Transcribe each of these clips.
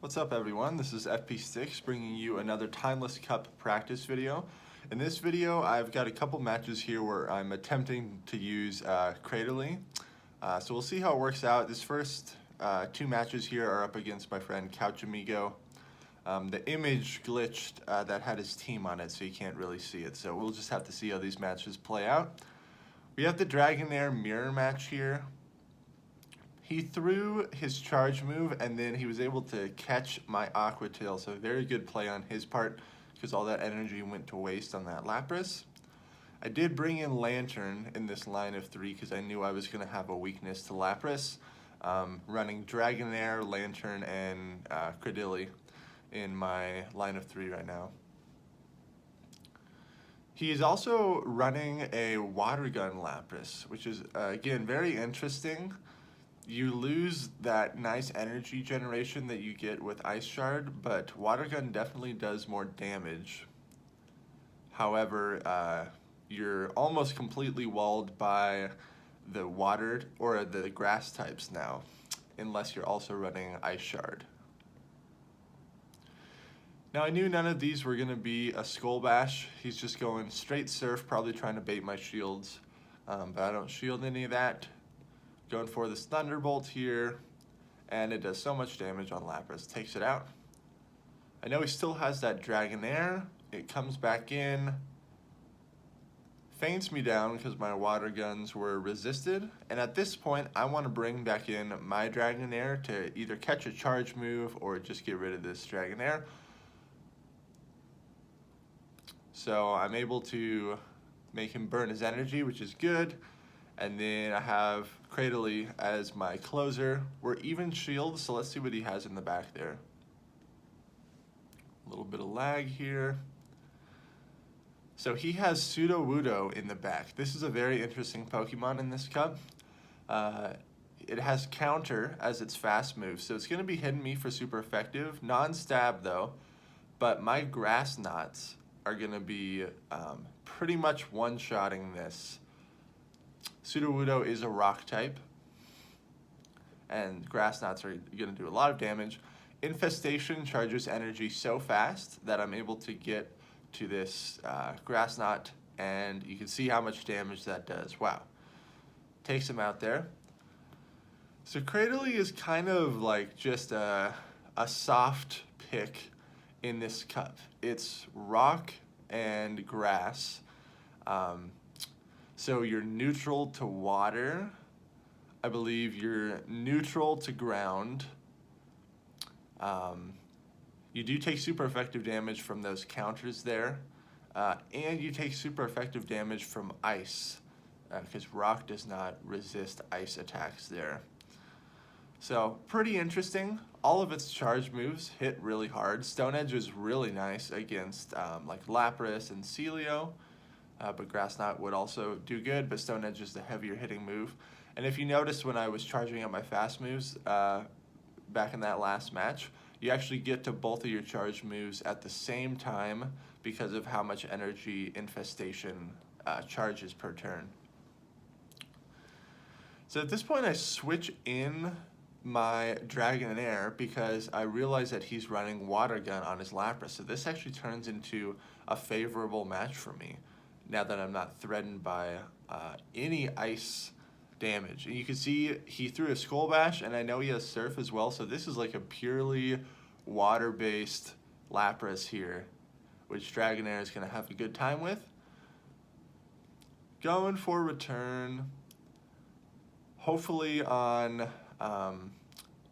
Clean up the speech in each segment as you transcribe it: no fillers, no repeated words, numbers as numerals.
What's up everyone, this is FPSticks bringing you another Timeless Cup practice video. In this video I've got a couple matches here where I'm attempting to use CRADILY. So we'll see how it works out. This first two matches here are up against my friend Couch Amigo. The image glitched that had his team on it, so you can't really see it. So we'll just have to see how these matches play out. We have the Dragonair mirror match here. He threw his charge move and then he was able to catch my Aqua Tail, so very good play on his part because all that energy went to waste on that Lapras. I did bring in Lantern in this line of three because I knew I was going to have a weakness to Lapras, running Dragonair, Lantern, and CRADILY in my line of three right now. He is also running a Water Gun Lapras, which is, again, very interesting. You lose that nice energy generation that you get with Ice Shard, but Water Gun definitely does more damage. However, you're almost completely walled by the water or the grass types now, unless you're also running Ice Shard. Now I knew none of these were going to be a Skull Bash. He's just going straight Surf, probably trying to bait my shields, but I don't shield any of that. Going for this Thunderbolt here, and it does so much damage on Lapras. Takes it out. I know he still has that Dragonair. It comes back in, feints me down because my water guns were resisted, and at this point I want to bring back in my Dragonair to either catch a charge move or just get rid of this Dragonair. So I'm able to make him burn his energy, which is good. And then I have CRADILY as my closer. We're even shield, so let's see what he has in the back there. A little bit of lag here. So he has Sudowoodo in the back. This is a very interesting Pokemon in this cup. It has counter as its fast move, so it's going to be hitting me for super effective. Non-stab though, but my Grass Knots are going to be pretty much one-shotting this. Sudowoodo is a rock type, and Grass Knots are going to do a lot of damage. Infestation charges energy so fast that I'm able to get to this Grass Knot, and you can see how much damage that does. Wow. Takes him out there. So CRADILY is kind of like just a soft pick in this cup. It's rock and grass. So you're neutral to water. I believe you're neutral to ground. You do take super effective damage from those counters there. And you take super effective damage from ice, because rock does not resist ice attacks there. So pretty interesting. All of its charge moves hit really hard. Stone Edge is really nice against like Lapras and Celio. But Grass Knot would also do good, but Stone Edge is the heavier hitting move. And if you noticed when I was charging up my fast moves back in that last match, you actually get to both of your charge moves at the same time because of how much energy Infestation charges per turn. So at this point I switch in my Dragonair because I realize that he's running Water Gun on his Lapras. So this actually turns into a favorable match for me, now that I'm not threatened by any ice damage. And you can see he threw a Skull Bash, and I know he has Surf as well, so this is like a purely water-based Lapras here, which Dragonair is going to have a good time with. Going for return. Hopefully on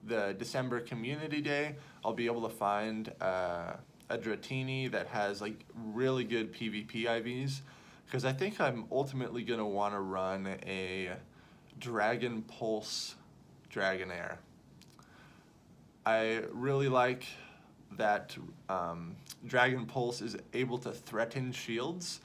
the December Community Day, I'll be able to find a Dratini that has like really good PvP IVs, because I think I'm ultimately going to want to run a Dragon Pulse Dragonair. I really like that Dragon Pulse is able to threaten shields,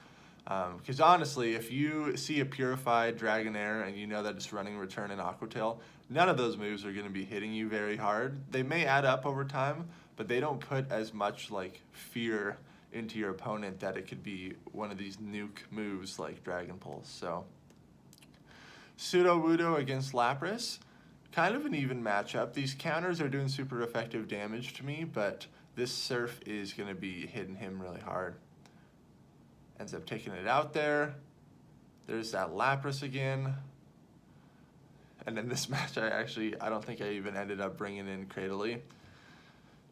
because honestly, if you see a Purified Dragonair and you know that it's running Return and Aqua Tail, none of those moves are going to be hitting you very hard. They may add up over time, but they don't put as much like fear into your opponent that it could be one of these nuke moves like Dragon Pulse. So Sudowoodo against Lapras. Kind of an even matchup. These counters are doing super effective damage to me, but this Surf is going to be hitting him really hard. Ends up taking it out there. There's that Lapras again. And in this match, I don't think I even ended up bringing in CRADILY.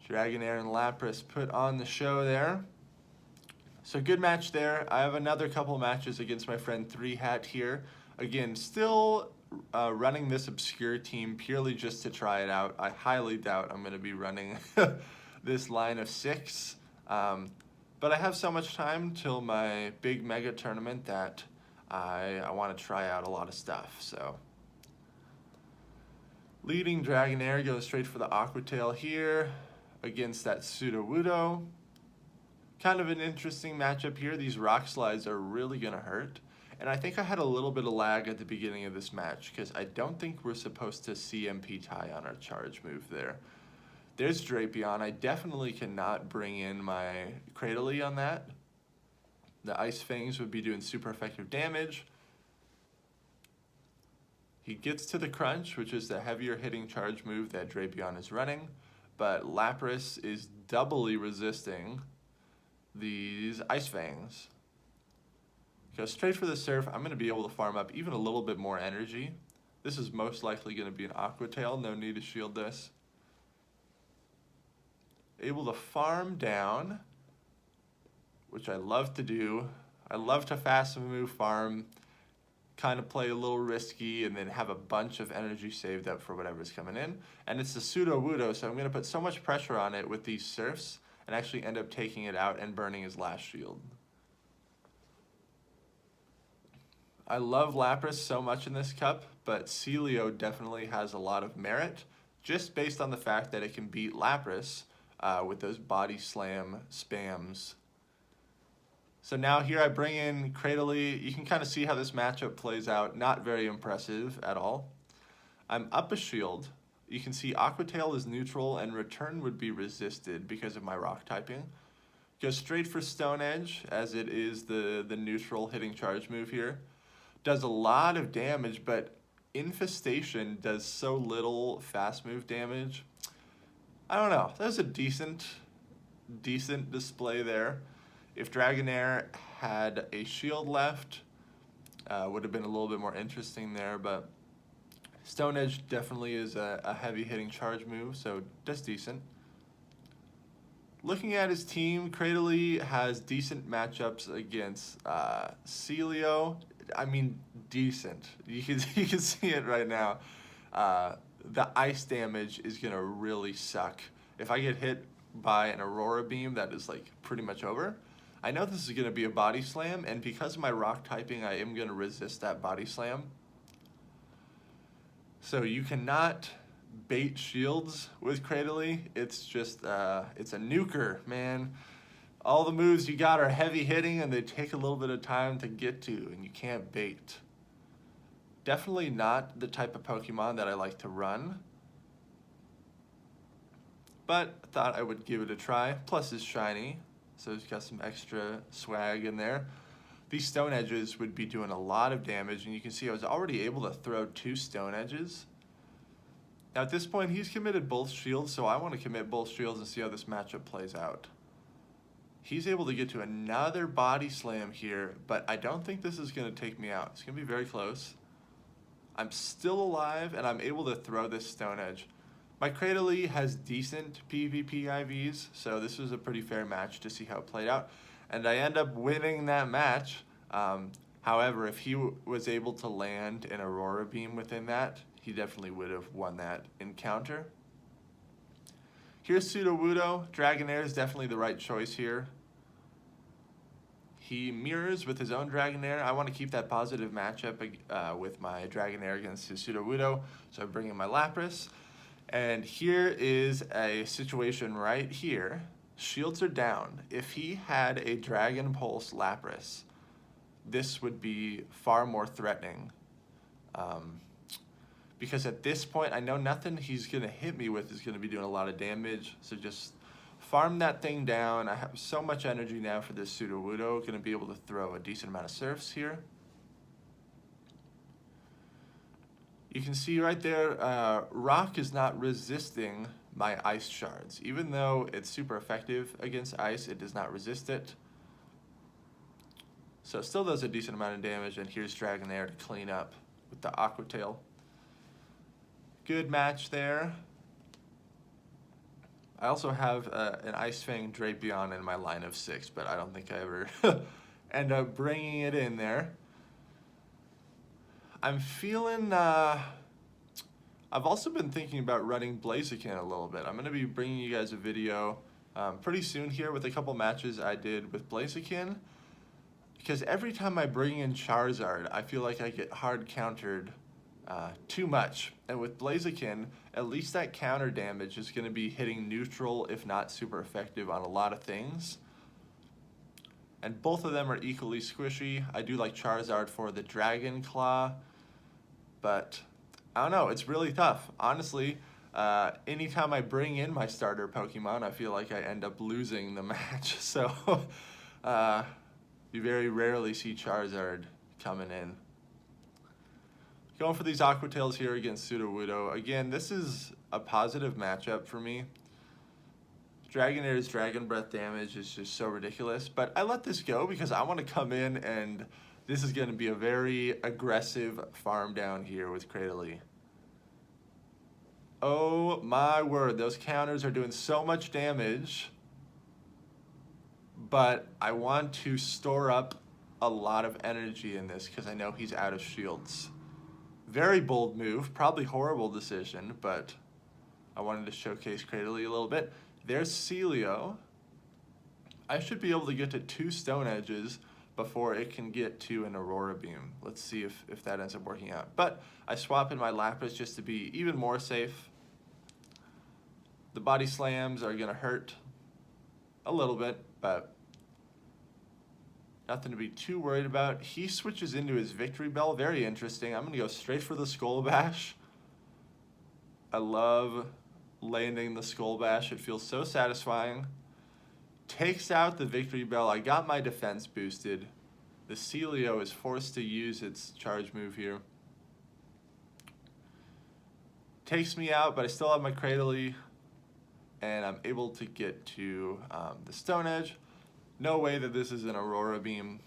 Dragonair and Lapras put on the show there. So good match there. I have another couple matches against my friend 3hat here. Again, still running this obscure team purely just to try it out. I highly doubt I'm going to be running this line of 6. But I have so much time till my big mega tournament that I want to try out a lot of stuff. So leading Dragonair goes straight for the Aqua Tail here against that Sudowoodo. Kind of an interesting matchup here. These rock slides are really going to hurt. And I think I had a little bit of lag at the beginning of this match because I don't think we're supposed to CMP tie on our charge move there. There's Drapion. I definitely cannot bring in my CRADILY on that. The Ice Fangs would be doing super effective damage. He gets to the Crunch, which is the heavier hitting charge move that Drapion is running, but Lapras is doubly resisting these Ice Fangs. Go straight for the Surf. I'm going to be able to farm up even a little bit more energy. This is most likely going to be an Aqua Tail. No need to shield this. Able to farm down, which I love to do. I love to fast move farm, kind of play a little risky, and then have a bunch of energy saved up for whatever's coming in. And it's the Sudowoodo, so I'm going to put so much pressure on it with these Surfs and actually end up taking it out and burning his last shield. I love Lapras so much in this cup, but Celio definitely has a lot of merit, just based on the fact that it can beat Lapras with those body slam spams. So now here I bring in CRADILY. You can kind of see how this matchup plays out. Not very impressive at all. I'm up a shield. You can see Aqua Tail is neutral and return would be resisted because of my rock typing. Go straight for Stone Edge as it is the neutral hitting charge move here. Does a lot of damage, but Infestation does so little fast move damage. I don't know. That was a decent display there. If Dragonair had a shield left, would have been a little bit more interesting there, but Stone Edge definitely is a heavy hitting charge move, so that's decent. Looking at his team, CRADILY has decent matchups against Celio. I mean, decent. You can see it right now. The ice damage is gonna really suck. If I get hit by an Aurora Beam, that is like pretty much over. I know this is gonna be a body slam, and because of my rock typing, I am gonna resist that body slam. So you cannot bait shields with CRADILY. It's just, it's a nuker, man. All the moves you got are heavy hitting and they take a little bit of time to get to, and you can't bait. Definitely not the type of Pokemon that I like to run, but I thought I would give it a try. Plus it's shiny, so it's got some extra swag in there. These Stone Edges would be doing a lot of damage, and you can see I was already able to throw 2 Stone Edges. Now at this point, he's committed both shields, so I want to commit both shields and see how this matchup plays out. He's able to get to another body slam here, but I don't think this is going to take me out. It's going to be very close. I'm still alive, and I'm able to throw this Stone Edge. My CRADILY has decent PvP IVs, so this was a pretty fair match to see how it played out. And I end up winning that match. However, if he was able to land an Aurora Beam within that, he definitely would have won that encounter. Here's Sudowoodo. Dragonair is definitely the right choice here. He mirrors with his own Dragonair. I want to keep that positive matchup with my Dragonair against his Sudowoodo, so I bring in my Lapras. And here is a situation right here. Shields are down. If he had a Dragon Pulse Lapras, this would be far more threatening. Because at this point, I know nothing he's going to hit me with is going to be doing a lot of damage. So just farm that thing down. I have so much energy now for this Sudowoodo. Going to be able to throw a decent amount of Surfs here. you can see right there, rock is not resisting my ice shards. Even though it's super effective against ice, it does not resist it. So it still does a decent amount of damage, and here's Dragonair to clean up with the Aqua Tail. Good match there. I also have an Ice Fang Drapion in my line of 6, but I don't think I ever end up bringing it in there. I'm feeling, I've also been thinking about running Blaziken a little bit. I'm going to be bringing you guys a video pretty soon here with a couple matches I did with Blaziken, because every time I bring in Charizard, I feel like I get hard countered too much. And with Blaziken, at least that counter damage is going to be hitting neutral, if not super effective, on a lot of things. And both of them are equally squishy. I do like Charizard for the Dragon Claw, but I don't know, it's really tough. Honestly, anytime I bring in my starter Pokemon, I feel like I end up losing the match. So you very rarely see Charizard coming in. Going for these Aqua Tails here against Sudowoodo. Again, this is a positive matchup for me. Dragonair's Dragon Breath damage is just so ridiculous, but I let this go because I want to come in, and this is going to be a very aggressive farm down here with CRADILY. Oh my word, those counters are doing so much damage, but I want to store up a lot of energy in this because I know he's out of shields. Very bold move, probably horrible decision, but I wanted to showcase CRADILY a little bit. There's Celio. I should be able to get to 2 Stone Edges before it can get to an Aurora Beam. Let's see if that ends up working out. But I swap in my Lapras just to be even more safe. The Body Slams are going to hurt a little bit, but nothing to be too worried about. He switches into his Victory Bell. Very interesting. I'm going to go straight for the Skull Bash. I love landing the Skull Bash. It feels so satisfying. Takes out the Victory Bell. I got my defense boosted. The Celio is forced to use its charge move here. Takes me out, but I still have my CRADILY, and I'm able to get to the Stone Edge. No way that this is an Aurora Beam.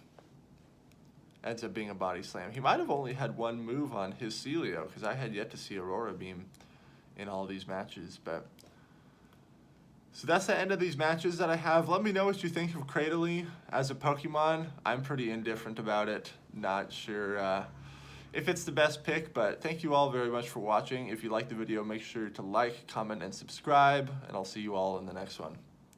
Ends up being a Body Slam. He might have only had 1 move on his Celio, because I had yet to see Aurora Beam in all these matches. But so that's the end of these matches that I have. Let me know what you think of CRADILY as a Pokemon. I'm pretty indifferent about it. Not sure if it's the best pick, but thank you all very much for watching. If you liked the video, make sure to like, comment, and subscribe, and I'll see you all in the next one.